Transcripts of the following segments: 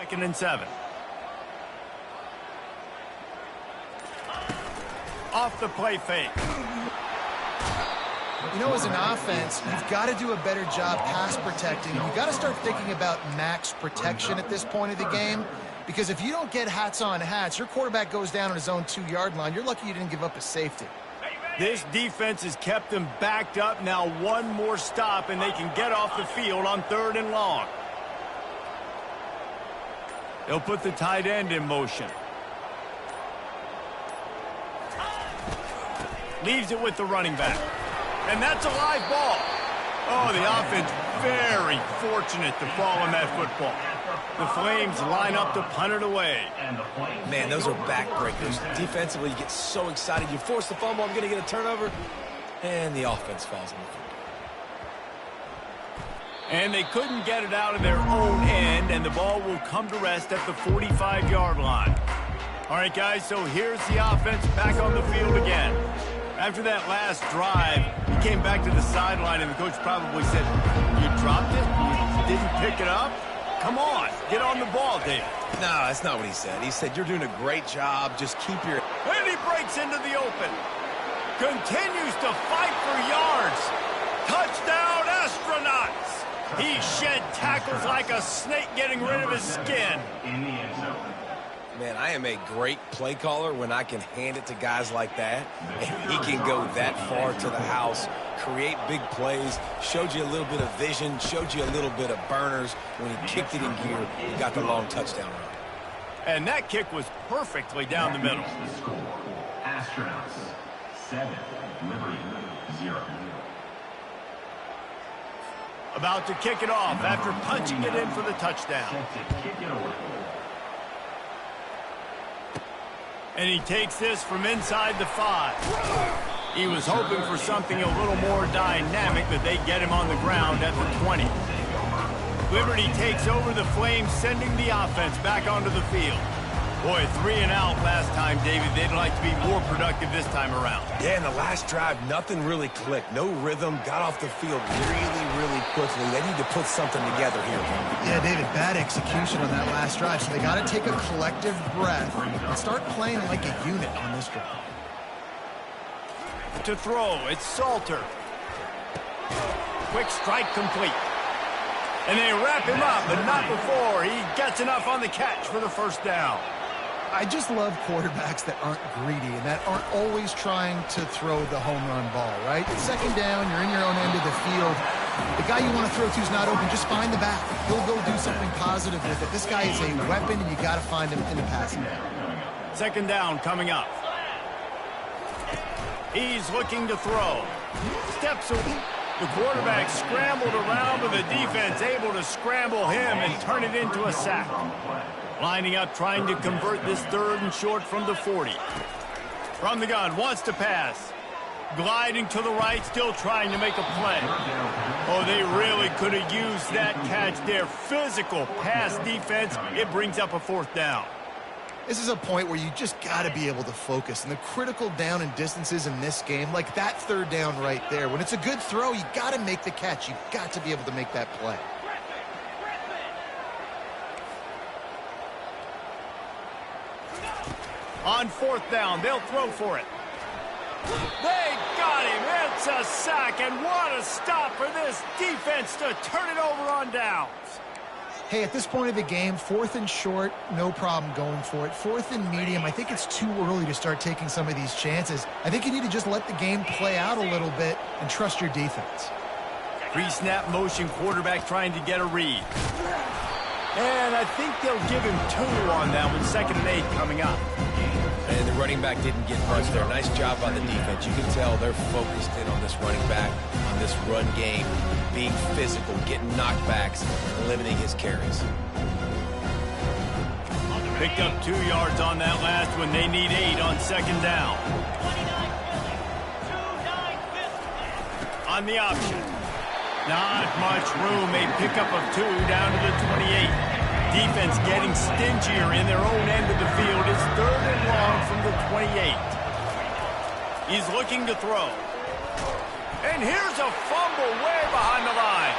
2nd and 7. Off the play fake. You know, as an offense, you've got to do a better job pass protecting. You've got to start thinking about max protection at this point of the game, because if you don't get hats on hats, your quarterback goes down on his own 2-yard line. You're lucky you didn't give up a safety. This defense has kept them backed up. Now one more stop, and they can get off the field on 3rd and long. They'll put the tight end in motion. Leaves it with the running back. And that's a live ball. Oh, the offense very fortunate to fall on that football. The Flames line up to punt it away. Man, those are backbreakers. Defensively, you get so excited. You force the fumble, I'm going to get a turnover. And the offense falls on the field. And they couldn't get it out of their own end, and the ball will come to rest at the 45-yard line. All right, guys, so here's the offense back on the field again. After that last drive, he came back to the sideline, and the coach probably said, "You dropped it? You didn't pick it up? Come on, get on the ball, David." No, that's not what he said. He said, "You're doing a great job. Just keep your..." And he breaks into the open. Continues to fight for yards. Touchdown, Astronauts. He shed tackles like a snake getting rid of his skin. Man, I am a great play caller when I can hand it to guys like that. And he can go that far to the house, create big plays, showed you a little bit of vision, showed you a little bit of burners. When he kicked it in gear, he got the long touchdown run. And that kick was perfectly down the middle. Astronauts 7, Liberty 0. About to kick it off after punching it in for the touchdown. And he takes this from inside the 5. He was hoping for something a little more dynamic, but they get him on the ground at the 20. Liberty takes over the Flames, sending the offense back onto the field. Boy, 3 and out last time, David. They'd like to be more productive this time around. Yeah, in the last drive, nothing really clicked. No rhythm, got off the field really quickly. They need to put something together here. Yeah, David, bad execution on that last drive, so they got to take a collective breath and start playing like a unit on this drive. To throw, it's Salter. Quick strike complete. And they wrap him up, but not before he gets enough on the catch for the first down. I just love quarterbacks that aren't greedy and that aren't always trying to throw the home run ball, right? Second down, you're in your own end of the field. The guy you want to throw to is not open. Just find the back. He'll go do something positive with it. This guy is a weapon, and you got to find him in the passing game. Second down coming up. He's looking to throw. Steps away. The quarterback scrambled around, but the defense able to scramble him and turn it into a sack. Lining up, trying to convert this 3rd and short from the 40. From the gun, wants to pass. Gliding to the right, still trying to make a play. Oh, they really could have used that catch there. Physical pass defense. It brings up a 4th down. This is a point where you just got to be able to focus. And the critical down and distances in this game, like that 3rd down right there, when it's a good throw, you got to make the catch. You've got to be able to make that play. On 4th down, they'll throw for it. They got him. It's a sack, and what a stop for this defense to turn it over on downs. Hey, at this point of the game, 4th and short, no problem going for it. 4th and medium, I think it's too early to start taking some of these chances. I think you need to just let the game play out a little bit and trust your defense. Pre-snap motion, quarterback trying to get a read. And I think they'll give him 2 on that one. 2nd and 8 coming up. And the running back didn't get much there. Nice job by the defense. You can tell they're focused in on this running back, on this run game, being physical, getting knockbacks, limiting his carries. Picked up 2 yards on that last one. They need 8 on 2nd down. On the option. Not much room. A pickup of 2 down to the 28. Defense getting stingier in their own end of the field. It's 3rd and long from the 28. He's looking to throw. And here's a fumble way behind the line.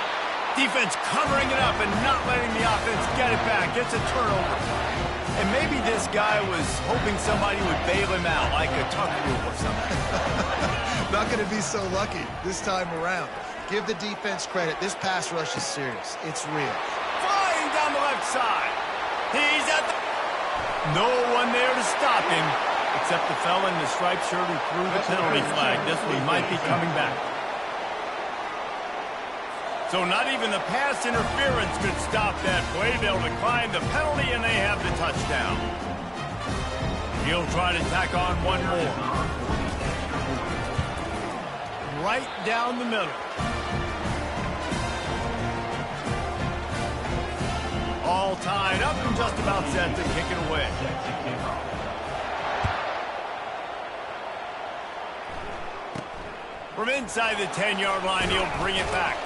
Defense covering it up and not letting the offense get it back. Gets a turnover. And maybe this guy was hoping somebody would bail him out, like a tuck rule or something. Not going to be so lucky this time around. Give the defense credit. This pass rush is serious. It's real. Flying down the left side. He's at the... No one there to stop him, except the fella in the striped shirt who threw the penalty flag. This one might be coming back. So not even the pass interference could stop that play. They'll decline the penalty, and they have the touchdown. He'll try to tack on one more. Right down the middle. All tied up and just about set to kick it away. From inside the 10-yard line, he'll bring it back.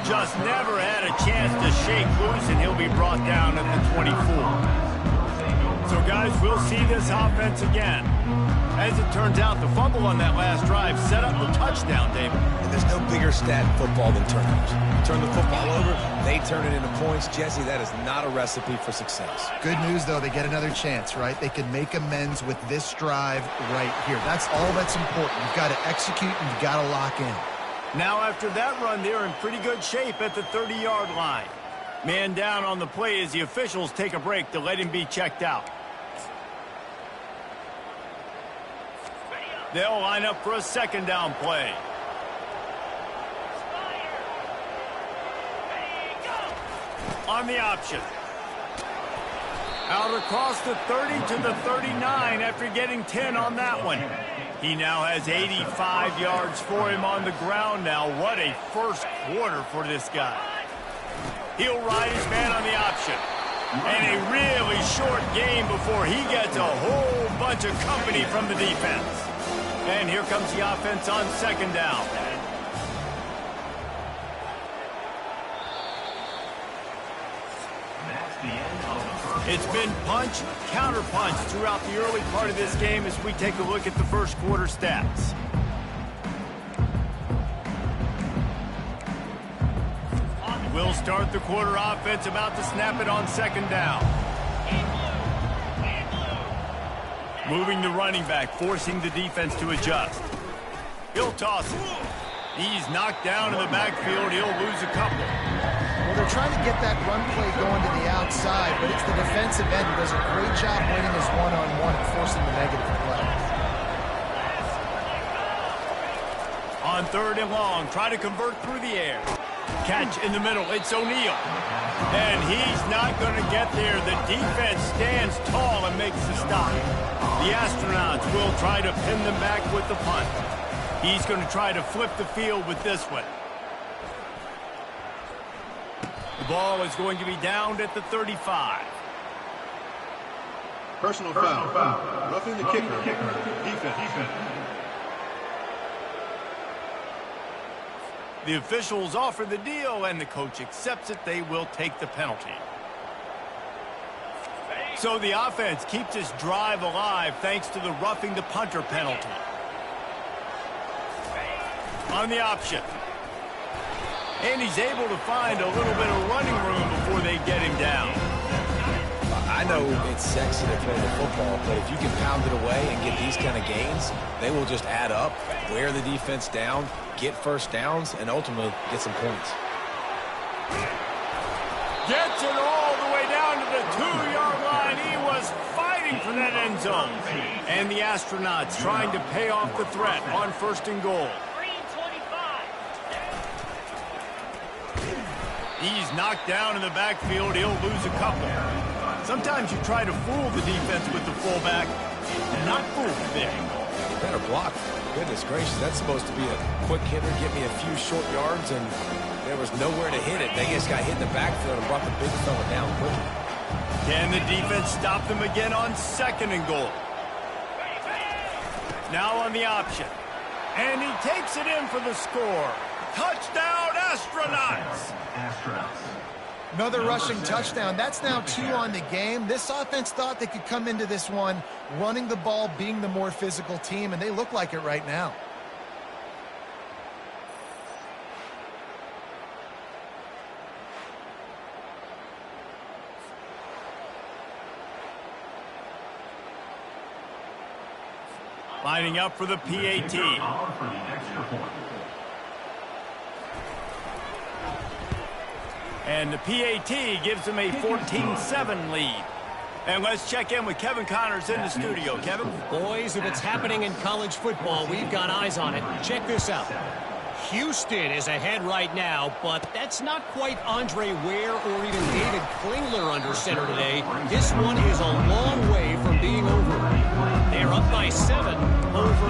Just never had a chance to shake loose, and he'll be brought down at the 24. So, guys, we'll see this offense again. As it turns out, the fumble on that last drive set up the touchdown, David. And there's no bigger stat in football than turnovers. You turn the football over, they turn it into points. Jesse, that is not a recipe for success. Good news, though, they get another chance, right? They can make amends with this drive right here. That's all that's important. You've got to execute and you've got to lock in. Now, after that run, they're in pretty good shape at the 30-yard line. Man down on the play as the officials take a break to let him be checked out. They'll line up for a second down play. On the option. Out across the 30 to the 39 after getting 10 on that one. He now has 85 yards for him on the ground now. What a first quarter for this guy. He'll ride his man on the option. And a really short game before he gets a whole bunch of company from the defense. And here comes the offense on second down. It's been punch, counter punch throughout the early part of this game as we take a look at the first quarter stats. We'll start the quarter offense, about to snap it on second down. Moving the running back, forcing the defense to adjust. He'll toss it. He's knocked down in the backfield. He'll lose a couple. Well, they're trying to get that run play going to the outside, but it's the defensive end who does a great job winning his one-on-one and forcing the negative play. On third and long, try to convert through the air. Catch in the middle. It's O'Neal. And he's not going to get there. The defense stands tall and makes the stop. The Astronauts will try to pin them back with the punt. He's going to try to flip the field with this one. The ball is going to be downed at the 35. Personal foul. Roughing the kicker. Defense. The officials offer the deal, and the coach accepts it. They will take the penalty. So the offense keeps this drive alive thanks to the roughing the punter penalty. On the option. And he's able to find a little bit of running room before they get him down. I know it's sexy to throw the football, but if you can pound it away and get these kind of gains, they will just add up, wear the defense down, get first downs, and ultimately get some points. Gets it all the way down to the 2-yard line. He was fighting for that end zone. And the Astronauts trying to pay off the threat on first and goal. He's knocked down in the backfield. He'll lose a couple. Sometimes you try to fool the defense with the fullback. Not fooled there. Better block. Goodness gracious, that's supposed to be a quick hitter, get me a few short yards, and there was nowhere to hit it. They just got hit in the backfield and brought the big fella down quickly. Can the defense stop them again on second and goal? Now on the option. And he takes it in for the score. Touchdown, Astronauts! Another rushing touchdown. That's now 2 on the game. This offense thought they could come into this one running the ball, being the more physical team, and they look like it right now. Lining up for the PAT. For the extra point. And the PAT gives them a 14-7 lead. And let's check in with Kevin Connors in the studio. Kevin? Boys, if it's happening in college football, we've got eyes on it. Check this out. Houston is ahead right now, but that's not quite Andre Ware or even David Klingler under center today. This one is a long way from being over. They're up by 7 over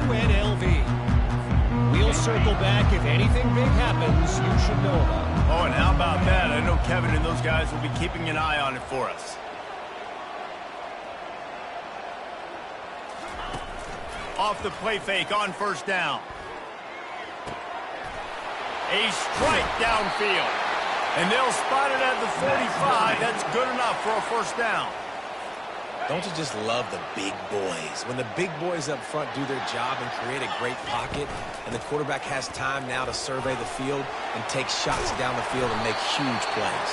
UNLV. We'll circle back if anything big happens you should know about. Oh, and how about that? I know Kevin and those guys will be keeping an eye on it for us. Off the play fake on first down. A strike downfield. And they'll spot it at the 45. That's good enough for a first down. Don't you just love the big boys? When the big boys up front do their job and create a great pocket, and the quarterback has time now to survey the field and take shots down the field and make huge plays.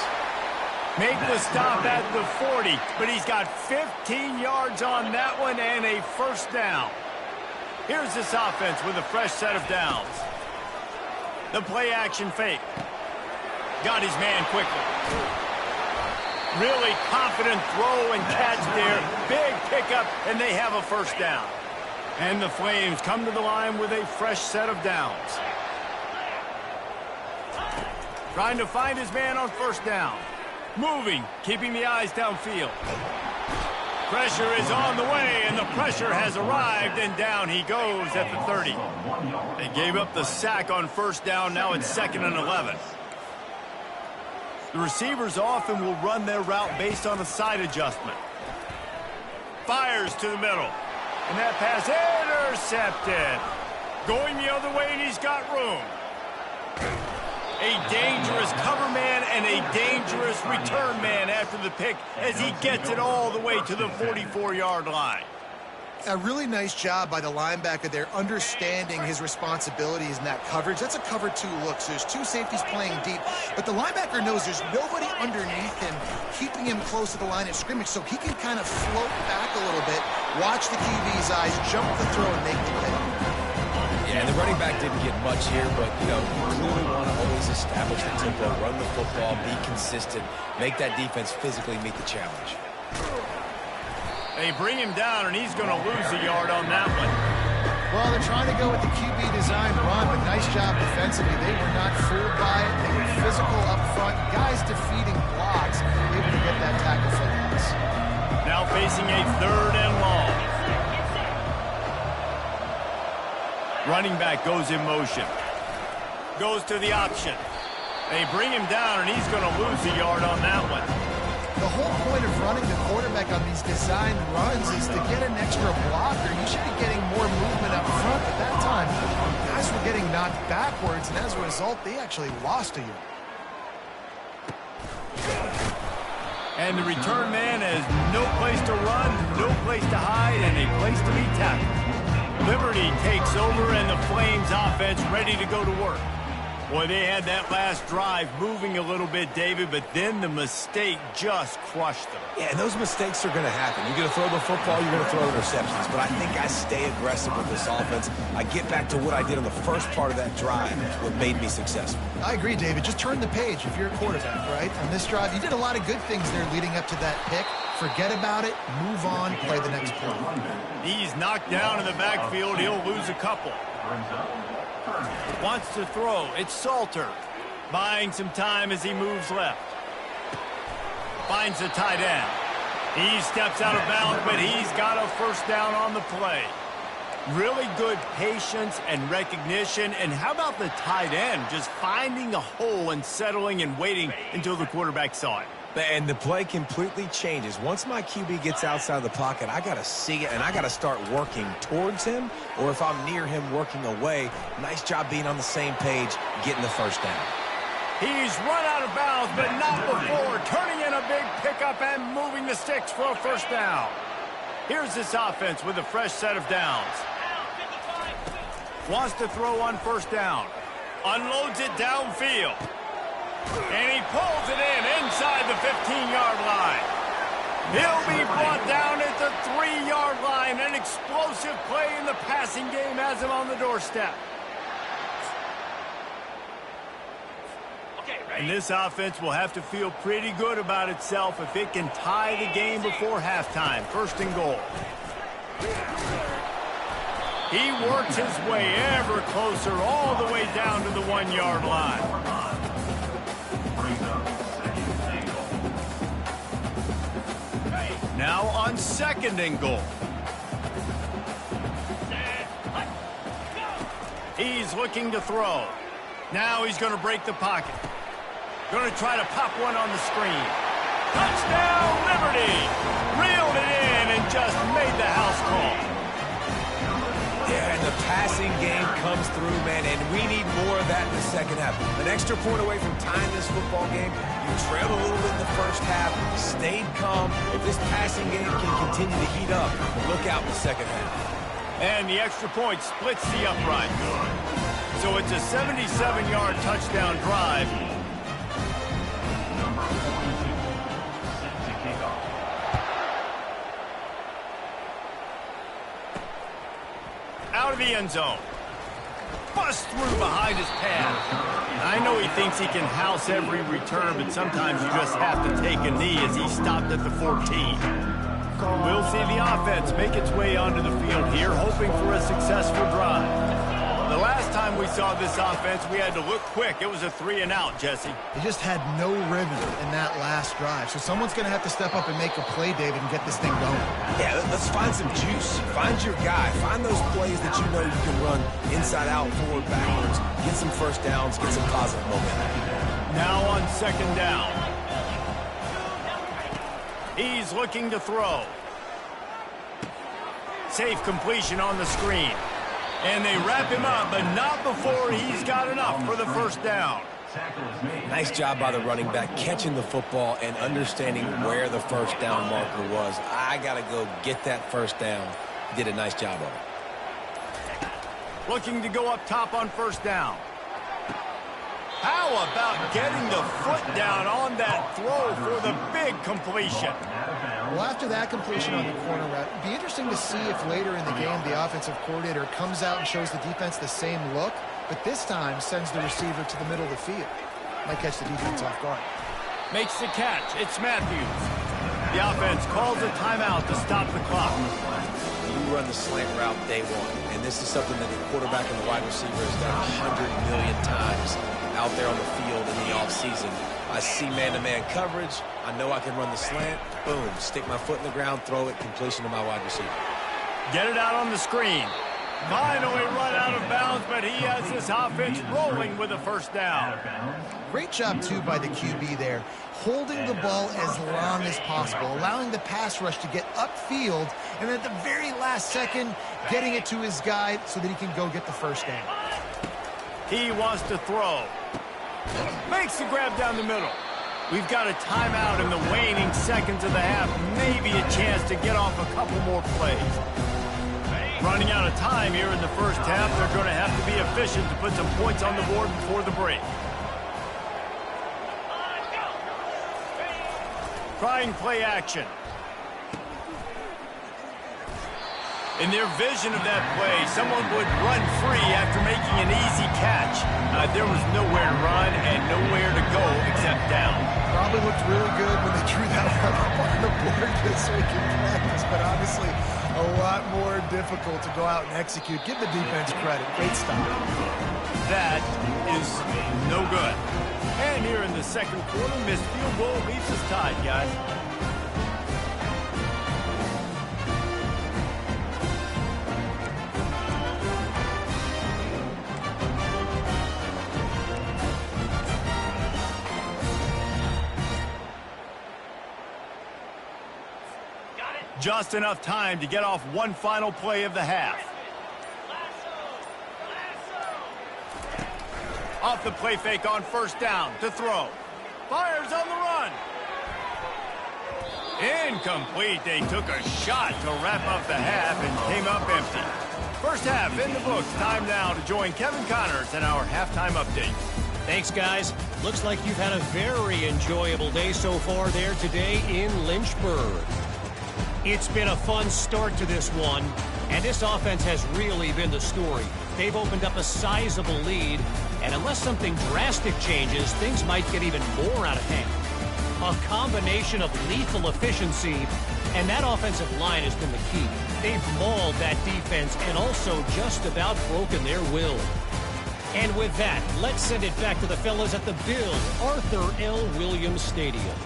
Make the stop at the 40, but he's got 15 yards on that one and a first down. Here's this offense with a fresh set of downs. The play action fake. Got his man quickly. Really confident throw and catch there. Big pickup, and they have a first down. And the Flames come to the line with a fresh set of downs. Trying to find his man on first down. Moving, keeping the eyes downfield. Pressure is on the way, and the pressure has arrived, and down he goes at the 30. They gave up the sack on first down. Now it's 2nd and 11. The receivers often will run their route based on a side adjustment. Fires to the middle. And that pass intercepted. Going the other way, and he's got room. A dangerous cover man and a dangerous return man after the pick as he gets it all the way to the 44-yard line. A really nice job by the linebacker there, understanding his responsibilities in that coverage. That's a cover 2 look, so there's 2 safeties playing deep, but the linebacker knows there's nobody underneath him keeping him close to the line of scrimmage, so he can kind of float back a little bit, watch the QB's eyes, jump the throw, and make the play. Yeah, the running back didn't get much here, but, you know, you clearly want to always establish the tempo, run the football, be consistent, make that defense physically meet the challenge. They bring him down, and he's going to lose a yard on that one. Well, they're trying to go with the QB design run, but nice job defensively. They were not fooled by it. They were physical up front. Guys defeating blocks, able to get that tackle for loss. Now facing a 3rd and long. Running back goes in motion. Goes to the option. They bring him down, and he's going to lose a yard on that one. The whole point of running the quarterback on these designed runs is to get an extra blocker. You should be getting more movement up front. At that time, guys were getting knocked backwards, and as a result, they actually lost a yard. And the return man has no place to run, no place to hide, and a place to be tackled. Liberty takes over, and the Flames offense ready to go to work. Boy, they had that last drive moving a little bit, David, but then the mistake just crushed them. Yeah, and those mistakes are going to happen. You're going to throw the football, you're going to throw interceptions. But I think I stay aggressive with this offense. I get back to what I did in the first part of that drive, what made me successful. I agree, David. Just turn the page if you're a quarterback, right? On this drive, you did a lot of good things there leading up to that pick. Forget about it, move on, play the next play. He's knocked down in the backfield. He'll lose a couple. Wants to throw. It's Salter. Buying some time as he moves left. Finds the tight end. He steps out of bounds, but he's got a first down on the play. Really good patience and recognition. And how about the tight end just finding the hole and settling and waiting until the quarterback saw it? And the play completely changes. Once my QB gets outside of the pocket, I got to see it, and I got to start working towards him, or if I'm near him, working away. Nice job being on the same page, getting the first down. He's run out of bounds, but not before. Turning in a big pickup and moving the sticks for a first down. Here's this offense with a fresh set of downs. Wants to throw on first down. Unloads it downfield. And he pulls it in inside the 15-yard line. He'll be brought down at the 3-yard line. An explosive play in the passing game has him on the doorstep. And this offense will have to feel pretty good about itself if it can tie the game before halftime. First and goal. He works his way ever closer all the way down to the 1-yard line. Now on second and goal. He's looking to throw. Now he's going to break the pocket. Going to try to pop one on the screen. Touchdown, Liberty! Reeled it in and just made the house call. Yeah, and the passing game comes through, man, and we need more of that in the second half. An extra point away from tying this football game. You trailed a little bit in the first half, stayed calm. If this passing game can continue to heat up, look out in the second half. And the extra point splits the upright. So it's a 77-yard touchdown drive. Out of the end zone. Bust through behind his pad. I know he thinks he can house every return, but sometimes you just have to take a knee as he stopped at the 14. We'll see the offense make its way onto the field here, hoping for a successful drive. The last time we saw this offense, we had to look quick. It was a 3-and-out, Jesse. They just had no rhythm in that last drive. So someone's going to have to step up and make a play, David, and get this thing going. Yeah, let's find some juice. Find your guy. Find those plays that you know you can run inside out, forward, backwards. Get some first downs. Get some positive momentum. Now on second down. He's looking to throw. Safe completion on the screen. And they wrap him up, but not before he's got enough for the first down. Nice job by the running back, catching the football and understanding where the first down marker was. I got to go get that first down. Did a nice job of it. Looking to go up top on first down. How about getting the foot down on that throw for the big completion? Well, after that completion on the corner route, it'd be interesting to see if later in the game the offensive coordinator comes out and shows the defense the same look, but this time sends the receiver to the middle of the field. Might catch the defense off guard. Makes the catch. It's Matthews. The offense calls a timeout to stop the clock. You run the slant route day one, and this is something that the quarterback and the wide receiver has done 100 million times out there on the field in the offseason. I see man-to-man coverage. I know I can run the slant. Boom. Stick my foot in the ground, throw it, completion to my wide receiver. Get it out on the screen. Finally run out of bounds, but he has this offense rolling with a first down. Great job, too, by the QB there, holding the ball as long as possible, allowing the pass rush to get upfield, and at the very last second, getting it to his guy so that he can go get the first down. He wants to throw. Makes the grab down the middle. We've got a timeout in the waning seconds of the half. Maybe a chance to get off a couple more plays. Running out of time here in the first half. They're going to have to be efficient to put some points on the board before the break. Trying play action. In their vision of that play, someone would run free after making an easy catch. There was nowhere to run and nowhere to go except down. Probably looked really good when they drew that up on the board this week in practice, but obviously a lot more difficult to go out and execute. Give the defense credit. Great stop. That is no good. And here in the second quarter, missed field goal leaves us tied, guys. Just enough time to get off one final play of the half. Off the play fake on first down to throw. Fires on the run. Incomplete. They took a shot to wrap up the half and came up empty. First half in the books. Time now to join Kevin Connors in our halftime update. Thanks, guys. Looks like you've had a very enjoyable day so far there today in Lynchburg. It's been a fun start to this one, and this offense has really been the story. They've opened up a sizable lead, and unless something drastic changes, things might get even more out of hand. A combination of lethal efficiency, and that offensive line has been the key. They've mauled that defense and also just about broken their will. And with that, let's send it back to the fellas at the Bill Arthur L. Williams Stadium.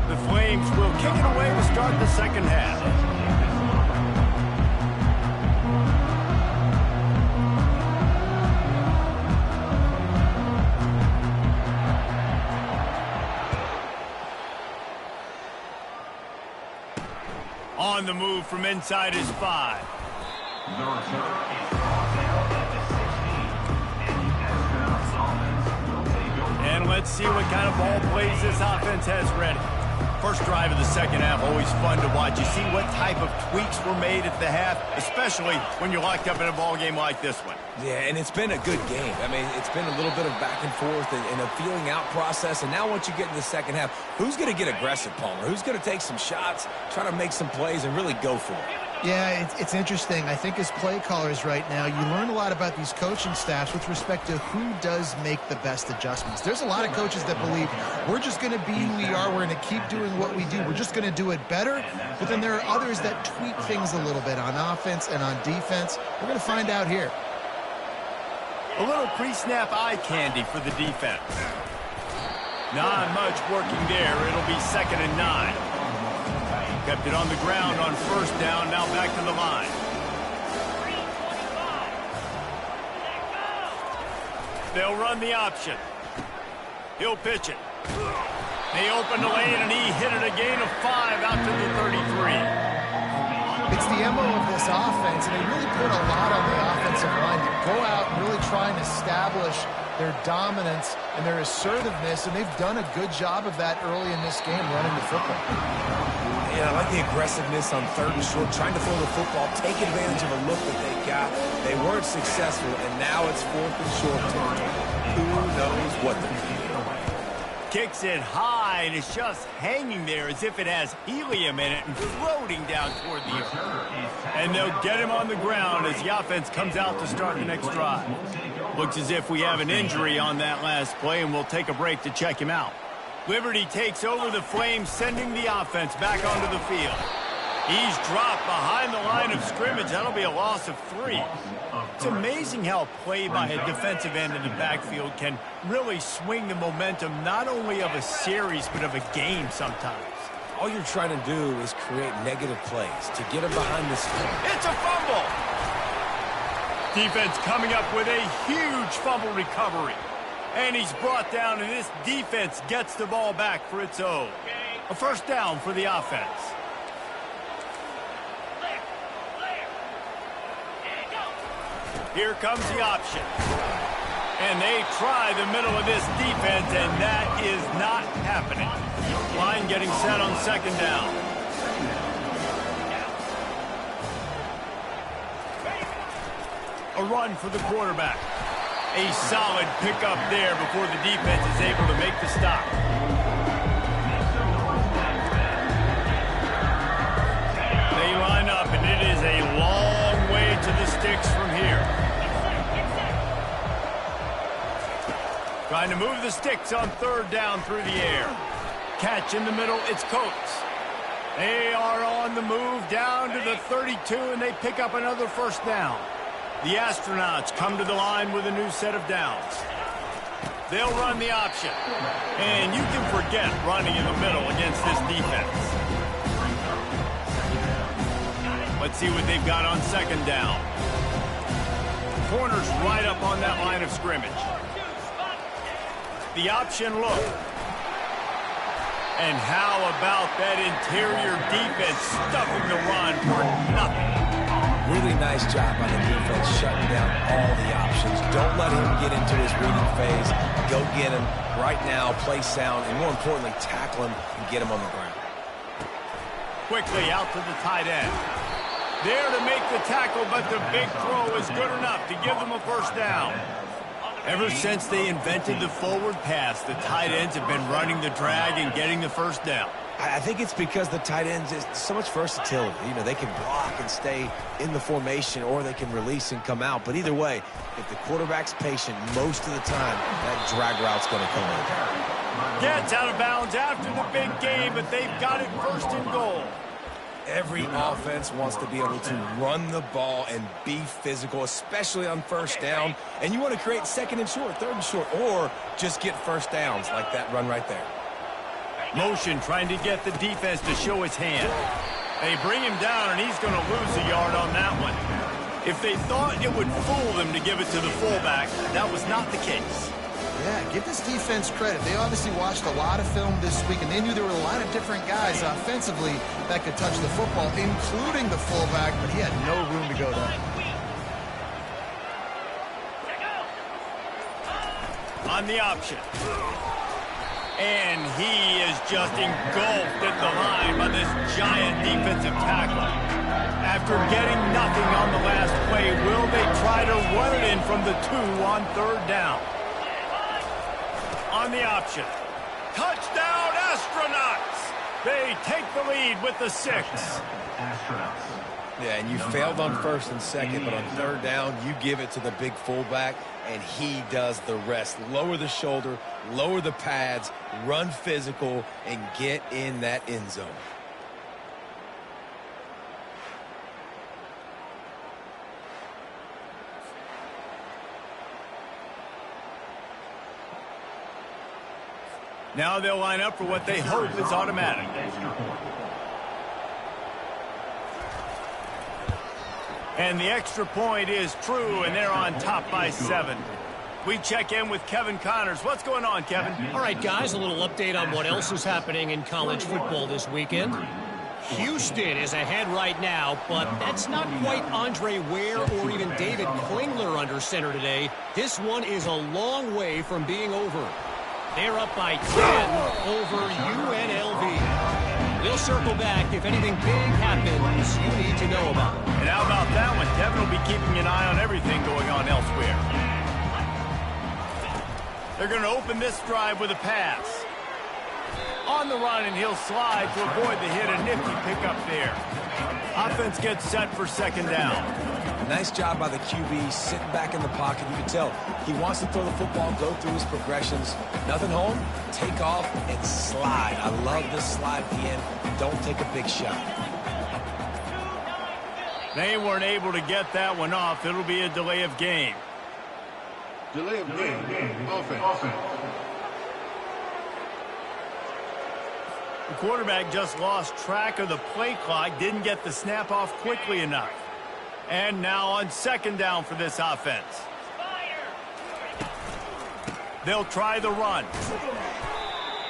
The Flames will kick it away to start the second half. On the move from inside his 5. The return is brought down at the 16. And the offense will take over. And let's see what kind of ball plays this offense has ready. First drive of the second half, always fun to watch. You see what type of tweaks were made at the half, especially when you're locked up in a ball game like this one. Yeah, and it's been a good game. I mean, it's been a little bit of back and forth and a feeling out process. And now once you get in the second half, who's going to get aggressive, Palmer? Who's going to take some shots, try to make some plays, and really go for it? Yeah, it's interesting. I think as play callers right now, you learn a lot about these coaching staffs with respect to who does make the best adjustments. There's a lot of coaches that believe we're just going to be who we are. We're going to keep doing what we do. We're just going to do it better. But then there are others that tweak things a little bit on offense and on defense. We're going to find out here. A little pre-snap eye candy for the defense. Not much working there. It'll be 2nd and 9. Kept it on the ground on first down, now back to the line. They'll run the option. He'll pitch it. They open the lane, and he hit it a gain of 5 out to the 33. It's the MO of this offense, and they really put a lot on the offensive line to go out and really try and establish their dominance and their assertiveness, and they've done a good job of that early in this game running the football. Yeah, I like the aggressiveness on 3rd and short, trying to throw the football, take advantage of a look that they got. They weren't successful, and now it's 4th and short territory. Who knows what they're going to do? Kicks it high, and it's just hanging there as if it has helium in it and floating down toward the earth. And they'll get him on the ground as the offense comes out to start the next drive. Looks as if we have an injury on that last play, and we'll take a break to check him out. Liberty takes over the Flames, sending the offense back onto the field. He's dropped behind the line of scrimmage. That'll be a loss of 3. It's amazing how play by a defensive end in the backfield can really swing the momentum not only of a series but of a game sometimes. All you're trying to do is create negative plays to get them behind this. It's a fumble! Defense coming up with a huge fumble recovery. And he's brought down, and this defense gets the ball back for its own. A first down for the offense. Here comes the option. And they try the middle of this defense, and that is not happening. Line getting set on 2nd down. A run for the quarterback. A solid pickup there before the defense is able to make the stop. They line up, and it is a long way to the sticks from here. Trying to move the sticks on 3rd down through the air. Catch in the middle, it's Coates. They are on the move down to the 32, and they pick up another first down. The Astronauts come to the line with a new set of downs. They'll run the option. And you can forget running in the middle against this defense. Let's see what they've got on 2nd down. Corner's right up on that line of scrimmage. The option look. And how about that interior defense stuffing the run for nothing? Really nice job by the defense shutting down all the options. Don't let him get into his reading phase. Go get him right now, play sound, and more importantly, tackle him and get him on the ground. Quickly out to the tight end. There to make the tackle, but the big throw is good enough to give them a first down. Ever since they invented the forward pass, the tight ends have been running the drag and getting the first down. I think it's because the tight ends is so much versatility. You know, they can block and stay in the formation, or they can release and come out. But either way, if the quarterback's patient most of the time, that drag route's going to come in. Gets out of bounds after the big game, but they've got it first and goal. Every offense wants to be able to run the ball and be physical, especially on first down. And you want to create second and short, third and short, or just get first downs like that run right there. Motion trying to get the defense to show his hand. They bring him down, and he's going to lose a yard on that one. If they thought it would fool them to give it to the fullback, that was not the case. Yeah, give this defense credit. They obviously watched a lot of film this week, and they knew there were a lot of different guys offensively that could touch the football, including the fullback, but he had no room to go there. On the option. And he is just engulfed at the line by this giant defensive tackle. After getting nothing on the last play, will they try to run it in from the 2 on third down? On the option. Touchdown, Astronauts! They take the lead with the 6. Yeah, and you failed on first and second, but on third down, you give it to the big fullback, and he does the rest. Lower the shoulder, lower the pads, run physical, and get in that end zone. Now they'll line up for what they hope is automatic. And the extra point is true, and they're on top by 7. We check in with Kevin Connors. What's going on, Kevin? All right, guys, a little update on what else is happening in college football this weekend. Houston is ahead right now, but that's not quite Andre Ware or even David Klingler under center today. This one is a long way from being over. They're up by 10 over UNLV. We'll circle back if anything big happens you need to know about. And how about that one? Kevin will be keeping an eye on everything going on elsewhere. They're going to open this drive with a pass. On the run, and he'll slide to avoid the hit. A nifty pickup there. Offense gets set for second down. Nice job by the QB, sitting back in the pocket. You can tell he wants to throw the football, go through his progressions. Nothing home, take off, and slide. I love this slide at the end. Don't take a big shot. They weren't able to get that one off. It'll be a delay of game. Delay of game. Offense. The quarterback just lost track of the play clock, didn't get the snap off quickly enough. And now on second down for this offense. They'll try the run.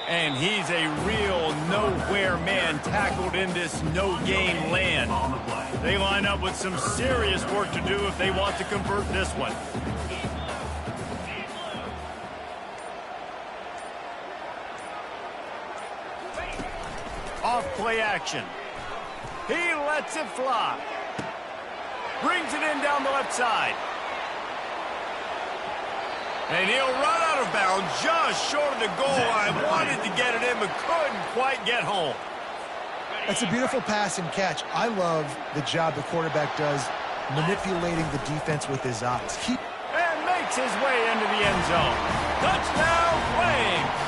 And he's a real nowhere man tackled in this no-game land. They line up with some serious work to do if they want to convert this one. Off play action. He lets it fly. Brings it in down the left side. And he'll run out of bounds just short of the goal line. Wanted to get it in, but couldn't quite get home. That's a beautiful pass and catch. I love the job the quarterback does manipulating the defense with his eyes. And makes his way into the end zone. Touchdown, Flames!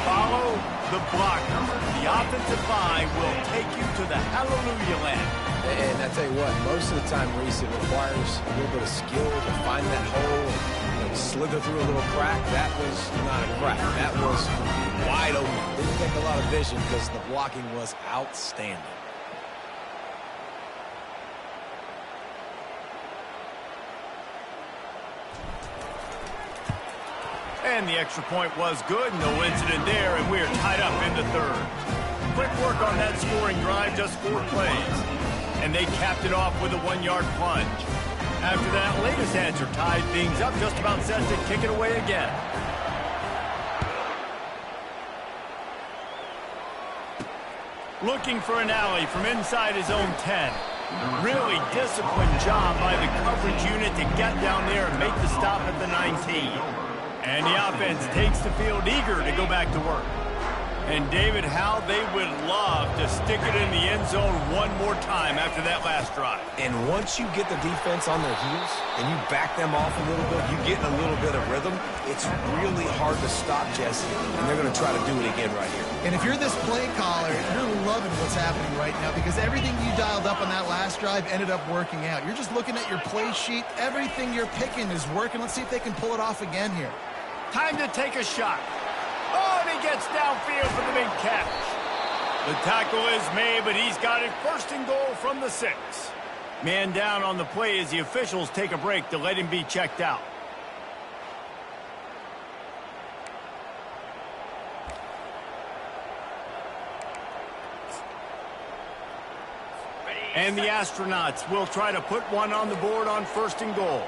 Follow the blocker. The offensive line will take you to the hallelujah land. And I tell you what, most of the time, Reese, it requires a little bit of skill to find that hole and slither through a little crack. That was not a crack. That was wide open. Didn't take a lot of vision because the blocking was outstanding. And the extra point was good. No incident there, and we're tied up in the third. Quick work on that scoring drive, just 4 plays. And they capped it off with a 1-yard plunge. After that latest answer tied things up, just about set to kick it away again. Looking for an alley from inside his own 10. Really disciplined job by the coverage unit to get down there and make the stop at the 19. And the offense takes the field eager to go back to work. And David, how they would love to stick it in the end zone one more time after that last drive. And once you get the defense on their heels and you back them off a little bit, you get a little bit of rhythm, it's really hard to stop, Jesse, and they're going to try to do it again right here. And if you're this play caller, you're loving what's happening right now because everything you dialed up on that last drive ended up working out. You're just looking at your play sheet. Everything you're picking is working. Let's see if they can pull it off again here. Time to take a shot. Oh, and he gets downfield for the big catch. The tackle is made, but he's got it first and goal from the 6. Man down on the play as the officials take a break to let him be checked out. And the Astronauts will try to put one on the board on first and goal.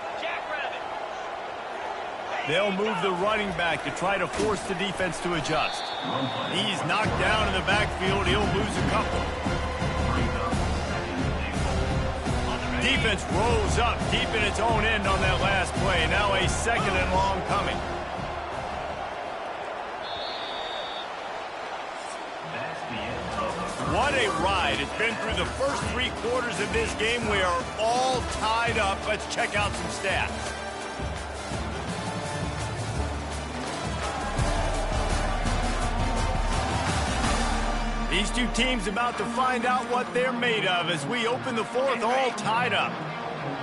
They'll move the running back to try to force the defense to adjust. He's knocked down in the backfield. He'll lose a couple. Defense rolls up deep in its own end on that last play. Now a second and long coming. What a ride. It's been through the first 3 quarters of this game. We are all tied up. Let's check out some stats. These two teams about to find out what they're made of as we open the 4th all tied up.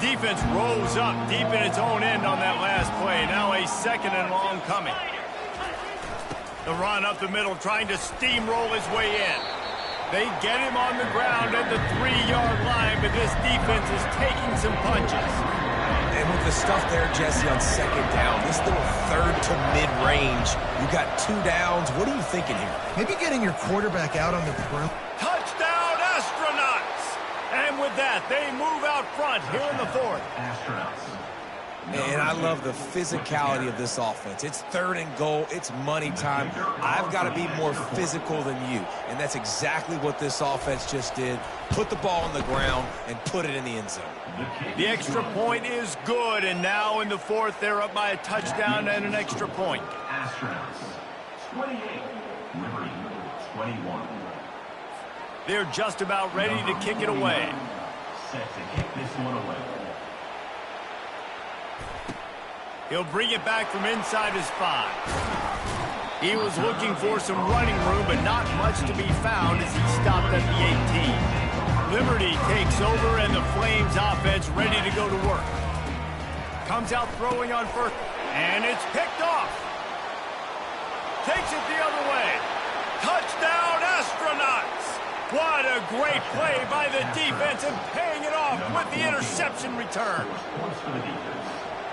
Defense rolls up deep in its own end on that last play. Now a second and long coming. The run up the middle trying to steamroll his way in. They get him on the ground at the 3-yard line, but this defense is taking some punches. And with the stuff there, Jesse, on second down, this little third to mid-range, you got 2 downs. What are you thinking here? Maybe getting your quarterback out on the perimeter. Touchdown, Astronauts! And with that, they move out front here in the 4th. And I love the physicality of this offense. It's 3rd and goal. It's money time. I've got to be more physical than you. And that's exactly what this offense just did. Put the ball on the ground and put it in the end zone. The extra point is good, and now in the 4th, they're up by a touchdown and an extra point. Astronauts, 28, Liberty, 21. They're just about ready to kick it away. Set to kick this one away. He'll bring it back from inside his 5. He was looking for some running room, but not much to be found as he stopped at the 18. Liberty takes over, and the Flames offense ready to go to work. Comes out throwing on first, and it's picked off. Takes it the other way. Touchdown, Astronauts! What a great play by the defense and paying it off with the interception return.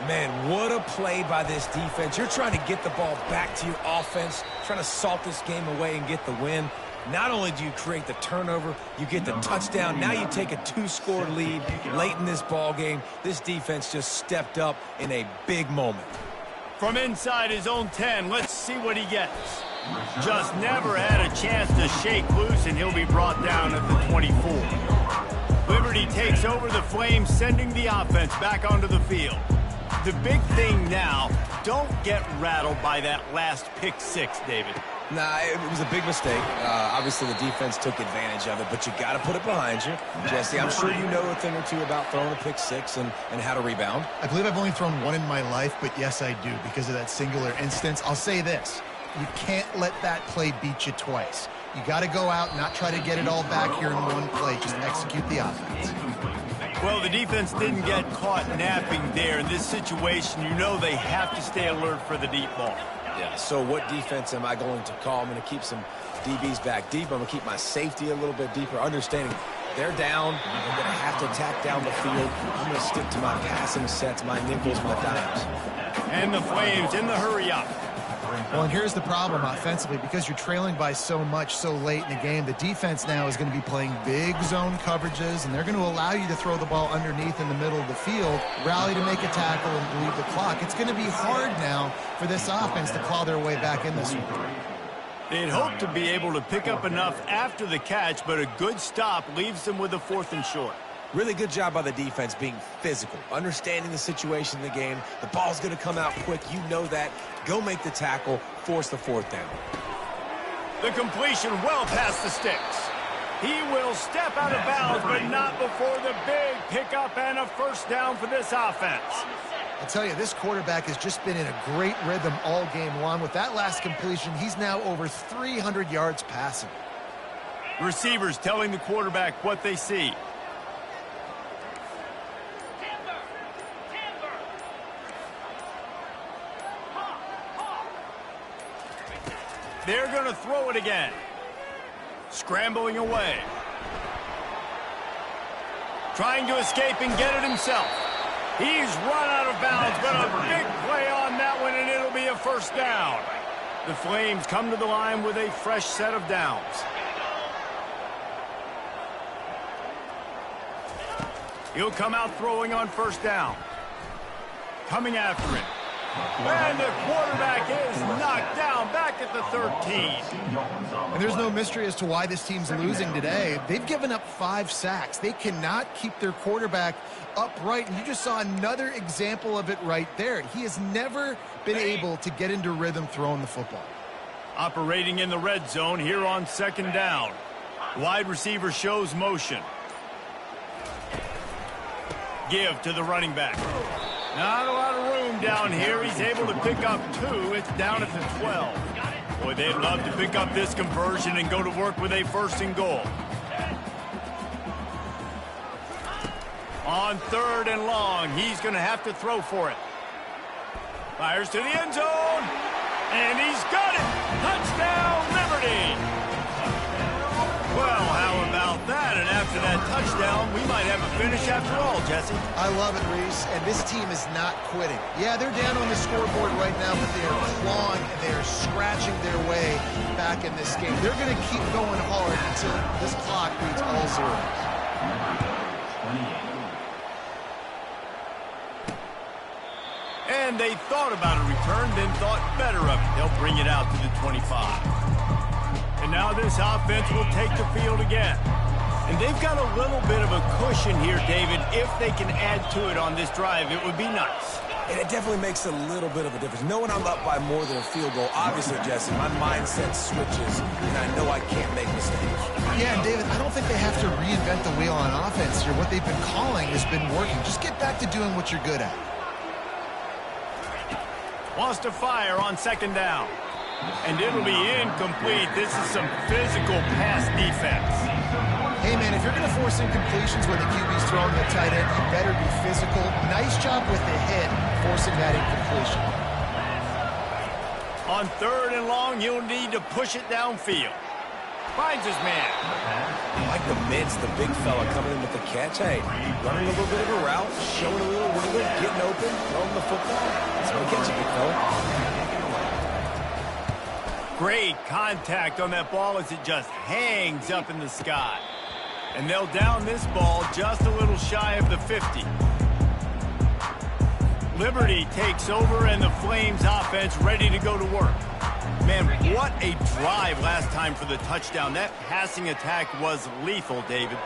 Man, what a play by this defense. You're trying to get the ball back to your offense, trying to salt this game away and get the win. Not only do you create the turnover, you get the touchdown. Now you take a 2-score lead late in this ball game. This defense just stepped up in a big moment. From inside his own 10, let's see what he gets. Just never had a chance to shake loose, and he'll be brought down at the 24. Liberty takes over the Flames, sending the offense back onto the field. The big thing now, don't get rattled by that last pick 6, David. Nah, it was a big mistake. Obviously, the defense took advantage of it, but you got to put it behind you. Jesse, I'm sure you know a thing or two about throwing a pick 6 and how to rebound. I believe I've only thrown 1 in my life, but yes, I do because of that singular instance. I'll say this. You can't let that play beat you twice. You got to go out and not try to get it all back here in one play. Just execute the offense. Well, the defense didn't get caught napping there. In this situation, you know they have to stay alert for the deep ball. Yeah, so what defense am I going to call? I'm going to keep some DBs back deep. I'm going to keep my safety a little bit deeper, understanding they're down. I'm going to have to attack down the field. I'm going to stick to my passing sets, my nickels, my dimes. And the Flames in the hurry up. Well, and here's the problem offensively. Because you're trailing by so much so late in the game, the defense now is going to be playing big zone coverages, and they're going to allow you to throw the ball underneath in the middle of the field, rally to make a tackle, and bleed the clock. It's going to be hard now for this offense to claw their way back in this one. They'd hoped to be able to pick up enough after the catch, but a good stop leaves them with a 4th and short. Really good job by the defense being physical, understanding the situation in the game. The ball's going to come out quick. You know that. Go make the tackle, force the fourth down. The completion well past the sticks. He will step out of bounds, but not before the big pickup and a first down for this offense. I'll tell you, this quarterback has just been in a great rhythm all game long. With that last completion, he's now over 300 yards passing. Receivers telling the quarterback what they see. They're going to throw it again. Scrambling away. Trying to escape and get it himself. He's run out of bounds, but a big play on that one, and it'll be a first down. The Flames come to the line with a fresh set of downs. He'll come out throwing on first down. Coming after it. And the quarterback is knocked down back at the 13. And there's no mystery as to why this team's losing today. They've given up 5 sacks. They cannot keep their quarterback upright, and you just saw another example of it right there. He has never been able to get into rhythm throwing the football. Operating in the red zone here on second down. Wide receiver shows motion. Give to the running back. Not a lot of room down here. He's able to pick up 2. It's down at the 12. Boy, they'd love to pick up this conversion and go to work with a first and goal. On third and long, he's going to have to throw for it. Fires to the end zone. And he's got it. Touchdown, Liberty. Well, how about that? And after that touchdown, we might have a finish after all, Jesse. I love it, Reese, and this team is not quitting. Yeah, they're down on the scoreboard right now, but they are clawing and they are scratching their way back in this game. They're going to keep going hard until this clock reads all zeros. And they thought about a return, then thought better of it. They'll bring it out to the 25. And now this offense will take the field again. And they've got a little bit of a cushion here, David. If they can add to it on this drive, it would be nice. And it definitely makes a little bit of a difference. Knowing I'm up by more than a field goal, obviously, Jesse, my mindset switches, and I know I can't make mistakes. Yeah, and David, I don't think they have to reinvent the wheel on offense here. What they've been calling has been working. Just get back to doing what you're good at. Wants to fire on second down. And it'll be incomplete. This is some physical pass defense. Hey, man, if you're going to force incompletions when the QB's throwing the tight end, you better be physical. Nice job with the hit, forcing that incompletion. On third and long, you'll need to push it downfield. Finds his man. Like the Mintz, the big fella coming in with the catch. Hey, running a little bit of a route, showing a little wiggle, getting open, throwing the football. That's going to catch you, big fella. Great contact on that ball as it just hangs up in the sky. And they'll down this ball just a little shy of the 50. Liberty takes over and the Flames offense ready to go to work. Man, what a drive last time for the touchdown. That passing attack was lethal, David.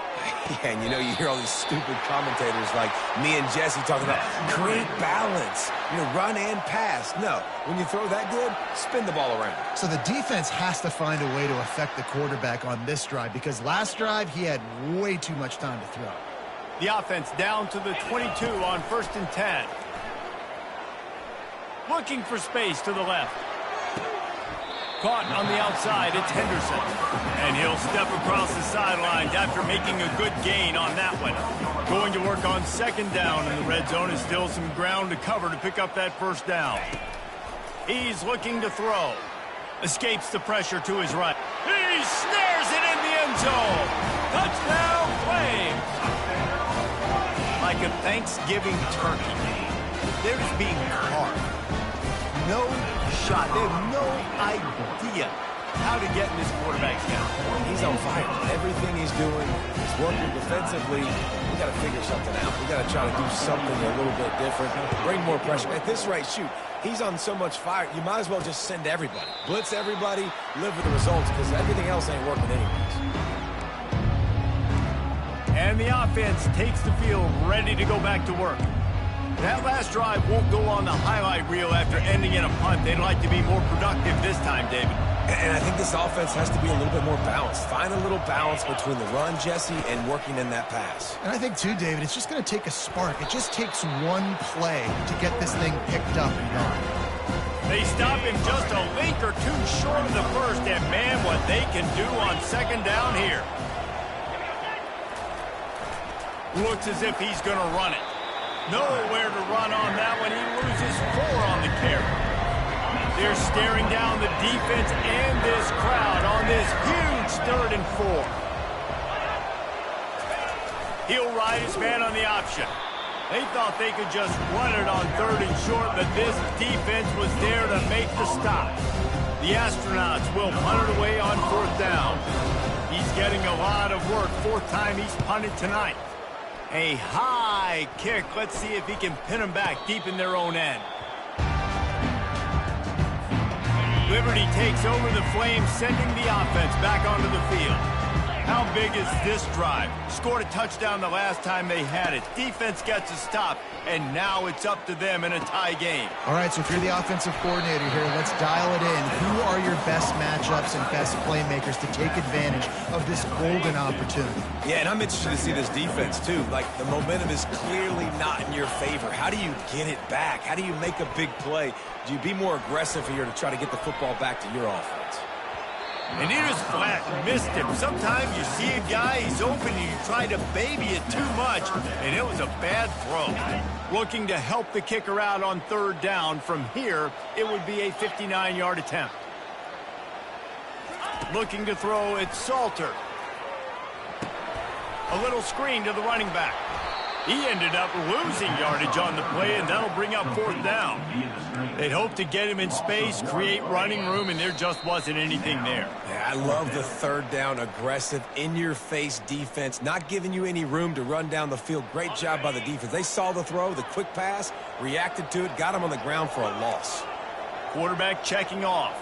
Yeah, and you know, you hear all these stupid commentators like me and Jesse talking about great balance, run and pass. No, when you throw that good, spin the ball around. So the defense has to find a way to affect the quarterback on this drive because last drive he had way too much time to throw. The offense down to the 22 on 1st and 10. Looking for space to the left. Caught on the outside, it's Henderson. And he'll step across the sidelines after making a good gain on that one. Going to work on second down in the red zone is still some ground to cover to pick up that first down. He's looking to throw. Escapes the pressure to his right. He snares it in the end zone. Touchdown, Flames. Like a Thanksgiving turkey. They're just being carved. No shot. They have no idea how to get in this quarterback's down. He's on fire. Everything he's doing, he's working defensively. We got to figure something out. We got to try to do something a little bit different. Bring more pressure. At this rate, shoot, he's on so much fire, you might as well just send everybody. Blitz everybody, live with the results, because everything else ain't working anyways. And the offense takes the field ready to go back to work. That last drive won't go on the highlight reel after ending in a punt. They'd like to be more productive this time, David. And I think this offense has to be a little bit more balanced. Find a little balance between the run, Jesse, and working in that pass. And I think, too, David, it's just going to take a spark. It just takes one play to get this thing picked up and going. They stop him just a link or two short of the first, and man, what they can do on second down here. Looks as if he's going to run it. Nowhere to run on that one. He loses 4 on the carry. They're staring down the defense and this crowd on this huge 3rd and 4. He'll ride his man on the option. They thought they could just run it on 3rd and short, but this defense was there to make the stop. The Astronauts will punt it away on 4th down. He's getting a lot of work. 4th time he's punted tonight. A high kick. Let's see if he can pin them back deep in their own end. Liberty takes over the Flames, sending the offense back onto the field. How big is this drive? Scored a touchdown the last time they had it. Defense gets a stop, and now it's up to them in a tie game. All right, so if you're the offensive coordinator here, let's dial it in. Who are your best matchups and best playmakers to take advantage of this golden opportunity? Yeah, and I'm interested to see this defense, too. Like, the momentum is clearly not in your favor. How do you get it back? How do you make a big play? Do you be more aggressive here to try to get the football back to your offense? And he just flat missed him. Sometimes you see a guy, he's open, and you try to baby it too much, and it was a bad throw. Looking to help the kicker out on 3rd down. From here, it would be a 59-yard attempt. Looking to throw, it's Salter. A little screen to the running back. He ended up losing yardage on the play, and that'll bring up 4th down. They'd hope to get him in space, create running room, and there just wasn't anything there. Yeah, I love the 3rd down, aggressive, in-your-face defense, not giving you any room to run down the field. Great job by the defense. They saw the throw, the quick pass, reacted to it, got him on the ground for a loss. Quarterback checking off.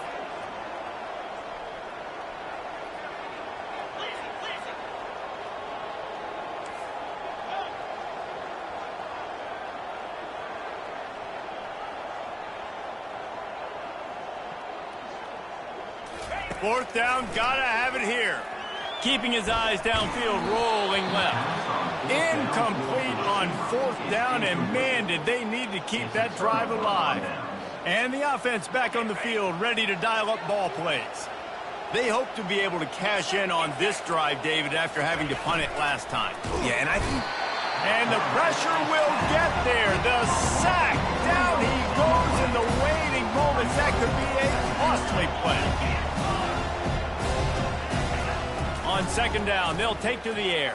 Fourth down, gotta have it here. Keeping his eyes downfield, rolling left. Incomplete on 4th down, and man, did they need to keep that drive alive. And the offense back on the field, ready to dial up ball plays. They hope to be able to cash in on this drive, David, after having to punt it last time. Yeah, and the pressure will get there. The sack, down he goes in the waiting moments. That could be a costly play. On 2nd down, they'll take to the air.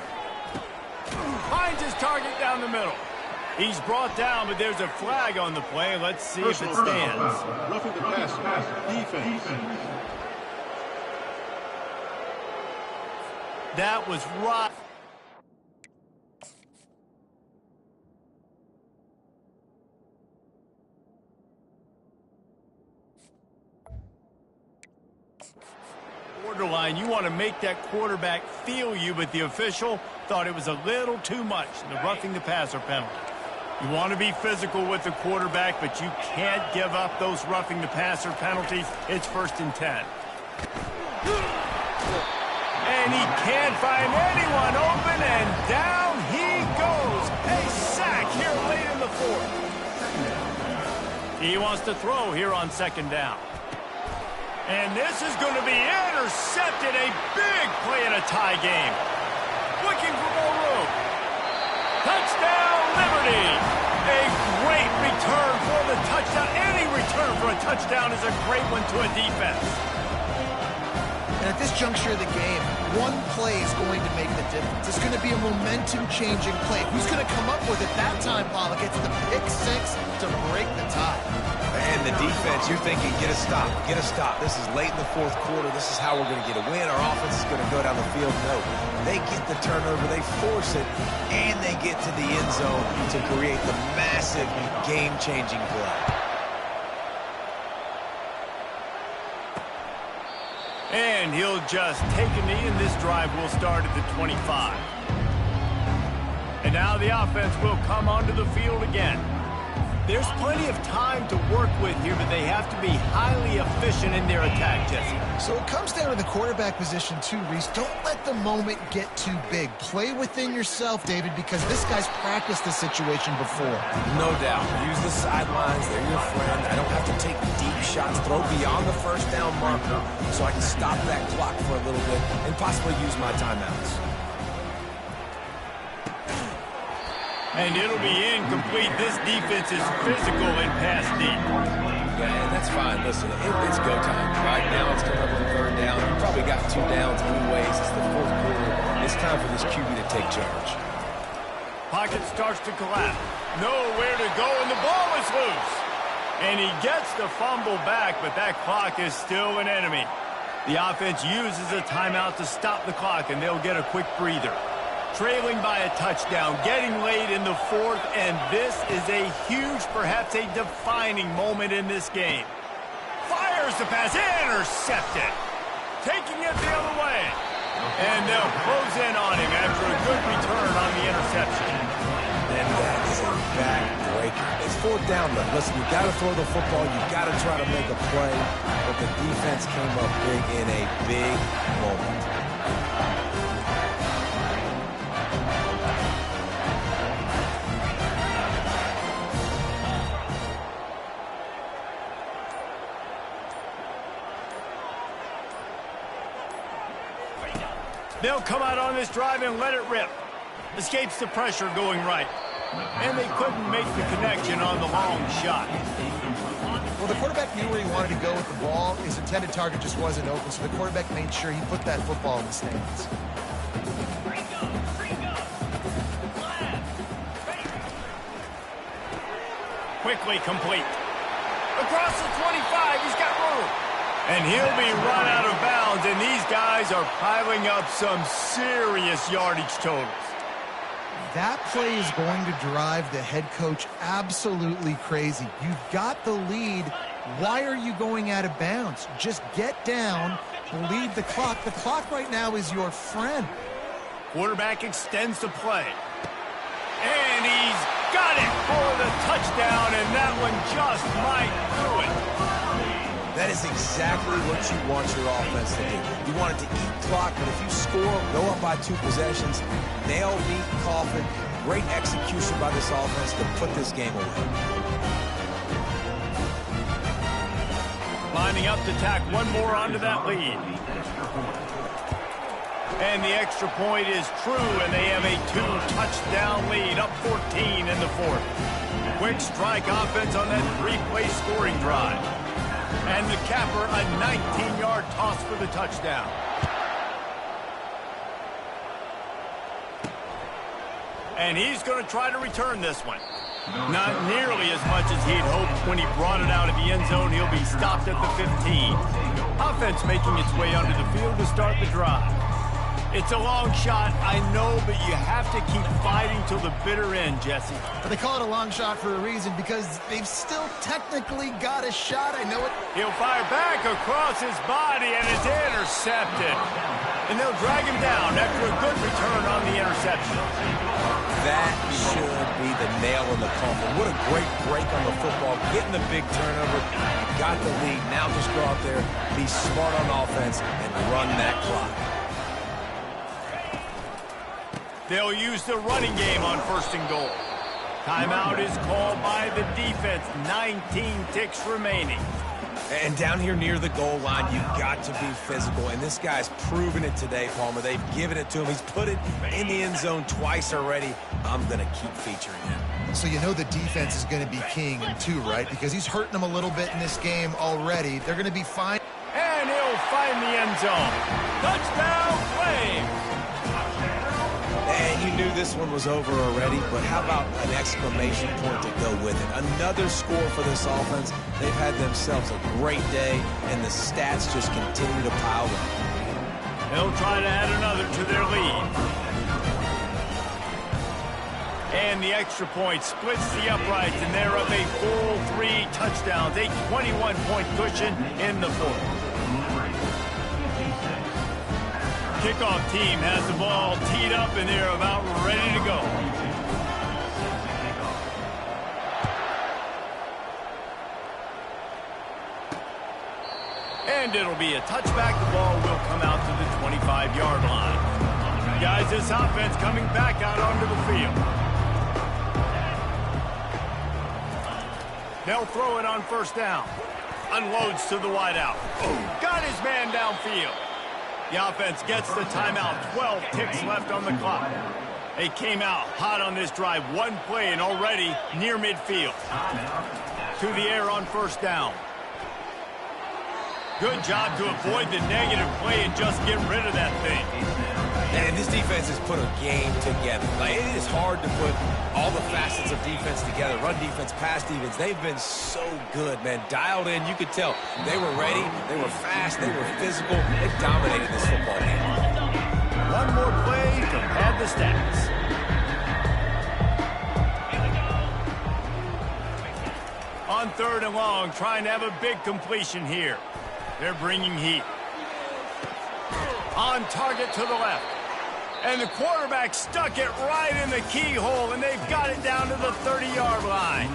Finds his target down the middle. He's brought down, but there's a flag on the play. Let's see if it stands. Roughing the passer, defense. That was right. Borderline, you want to make that quarterback feel you, but the official thought it was a little too much, the roughing the passer penalty. You want to be physical with the quarterback, but you can't give up those roughing the passer penalties. It's 1st and 10. And he can't find anyone open, and down he goes. A sack here late in the 4th. He wants to throw here on 2nd down. And this is going to be intercepted. A big play in a tie game. Looking for more room. Touchdown, Liberty. A great return for the touchdown. Any return for a touchdown is a great one to a defense. And at this juncture of the game, one play is going to make the difference. It's going to be a momentum-changing play. Who's going to come up with it that time, Pollock? It's the pick 6 to break the tie. And the defense, you're thinking, get a stop, get a stop. This is late in the 4th quarter. This is how we're going to get a win. Our offense is going to go down the field. No, they get the turnover, they force it, and they get to the end zone to create the massive game-changing play. And he'll just take a knee, and this drive will start at the 25. now the offense will come onto the field again. There's plenty of time to work with here, but they have to be highly efficient in their attack, Jesse. So it comes down to the quarterback position too, Reese. Don't let the moment get too big. Play within yourself, David, because this guy's practiced this situation before. No doubt. Use the sidelines. They're your friend. I don't have to take deep shots. Throw beyond the first down marker so I can stop that clock for a little bit and possibly use my timeouts. And it'll be incomplete. This defense is physical and pass deep. Yeah, and that's fine. Listen, it's go time. Right now it's coming up on third down. You probably got 2 downs anyways. It's the fourth quarter. It's time for this QB to take charge. Pocket starts to collapse. Nowhere to go, and the ball is loose. And he gets the fumble back, but that clock is still an enemy. The offense uses a timeout to stop the clock, and they'll get a quick breather. Trailing by a touchdown, getting late in the fourth, and this is a huge, perhaps a defining moment in this game. Fires the pass, intercepted. Taking it the other way. And they'll close in on him after a good return on the interception. And that is a backbreaker. It's fourth down, though. Listen, you got to throw the football. You got to try to make a play. But the defense came up big in a big moment. They'll come out on this drive and let it rip. Escapes the pressure going right. And they couldn't make the connection on the long shot. Well, the quarterback knew where he wanted to go with the ball. His intended target just wasn't open, so the quarterback made sure he put that football in the stands. Quickly complete. Across the 25, he's got room. And he'll be run out of bounds, and these guys are piling up some serious yardage totals. That play is going to drive the head coach absolutely crazy. You've got the lead. Why are you going out of bounds? Just get down, bleed the clock. The clock right now is your friend. Quarterback extends the play. And he's got it for the touchdown, and that one just might do it. That is exactly what you want your offense to do. You want it to eat clock, but if you score, go up by 2 possessions, nail, beat, coffin. Great execution by this offense to put this game away. Lining up to tack one more onto that lead. And the extra point is true, and they have a 2-touchdown lead, up 14 in the fourth. Quick strike offense on that 3-play scoring drive. And the capper, a 19-yard toss for the touchdown. And he's going to try to return this one. Not nearly as much as he'd hoped when he brought it out of the end zone. He'll be stopped at the 15. Offense making its way onto the field to start the drive. It's a long shot, I know, but you have to keep fighting till the bitter end, Jesse. But they call it a long shot for a reason, because they've still technically got a shot. I know it. He'll fire back across his body, and it's intercepted. And they'll drag him down after a good return on the interception. That should be the nail in the coffin. What a great break on the football. Getting the big turnover. Got the lead. Now just go out there, be smart on offense, and run that clock. They'll use the running game on 1st and goal. Timeout is called by the defense. 19 ticks remaining. And down here near the goal line, you've got to be physical. And this guy's proven it today, Palmer. They've given it to him. He's put it in the end zone twice already. I'm going to keep featuring him. So you know the defense is going to be king, too, right? Because he's hurting them a little bit in this game already. They're going to be fine. And he'll find the end zone. Touchdown, Flames! And you knew this one was over already, but how about an exclamation point to go with it? Another score for this offense. They've had themselves a great day, and the stats just continue to pile up. They'll try to add another to their lead. And the extra point splits the uprights, and they're up a full 3 touchdowns, a 21-point cushion in the fourth. Kickoff team has the ball teed up, and they're about ready to go. And it'll be a touchback. The ball will come out to the 25-yard line. Guys, this offense coming back out onto the field. They'll throw it on first down. Unloads to the wideout. Got his man downfield. The offense gets the timeout. 12 ticks left on the clock. They came out hot on this drive. One play and already near midfield. To the air on first down. Good job to avoid the negative play and just get rid of that thing. And this defense has put a game together. Like, it is hard to put all the facets of defense together. Run defense, pass defense. They've been so good, man. Dialed in. You could tell they were ready. They were fast. They were physical. They dominated this football game. One more play to pad the stats. On third and long, trying to have a big completion here. They're bringing heat. On target to the left. And the quarterback stuck it right in the keyhole, and they've got it down to the 30-yard line.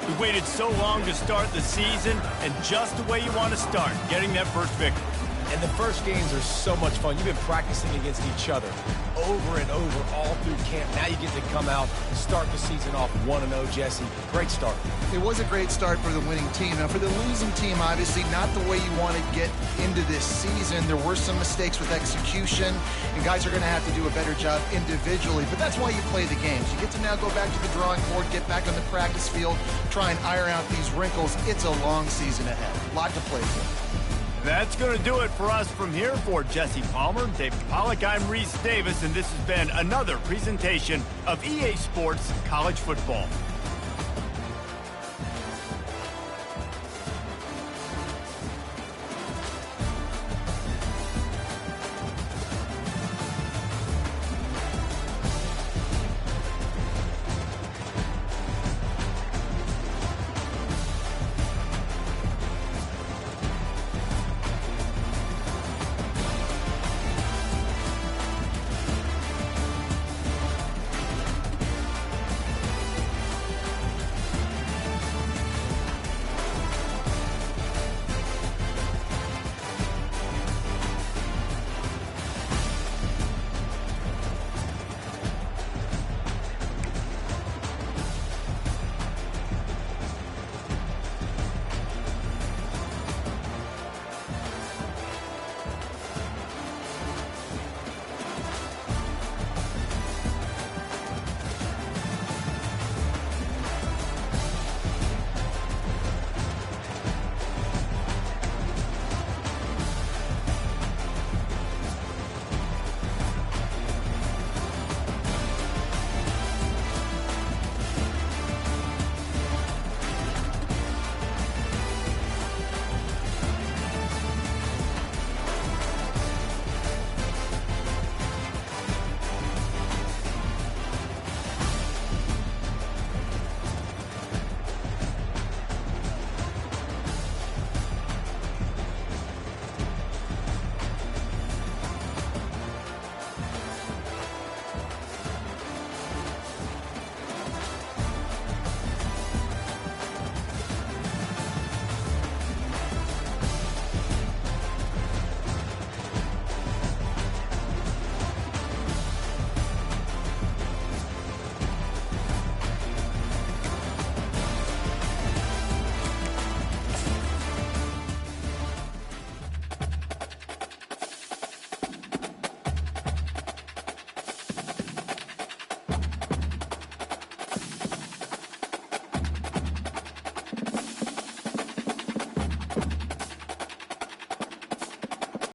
We waited so long to start the season, and just the way you want to start, getting that first victory. And the first games are so much fun. You've been practicing against each other over and over all through camp. Now you get to come out and start the season off 1-0, Jesse. Great start. It was a great start for the winning team. Now, for the losing team, obviously not the way you want to get into this season. There were some mistakes with execution, and guys are going to have to do a better job individually. But that's why you play the games. You get to now go back to the drawing board, get back on the practice field, try and iron out these wrinkles. It's a long season ahead. A lot to play for. That's going to do it for us from here. For Jesse Palmer, David Pollack, I'm Reese Davis, and this has been another presentation of EA Sports College Football.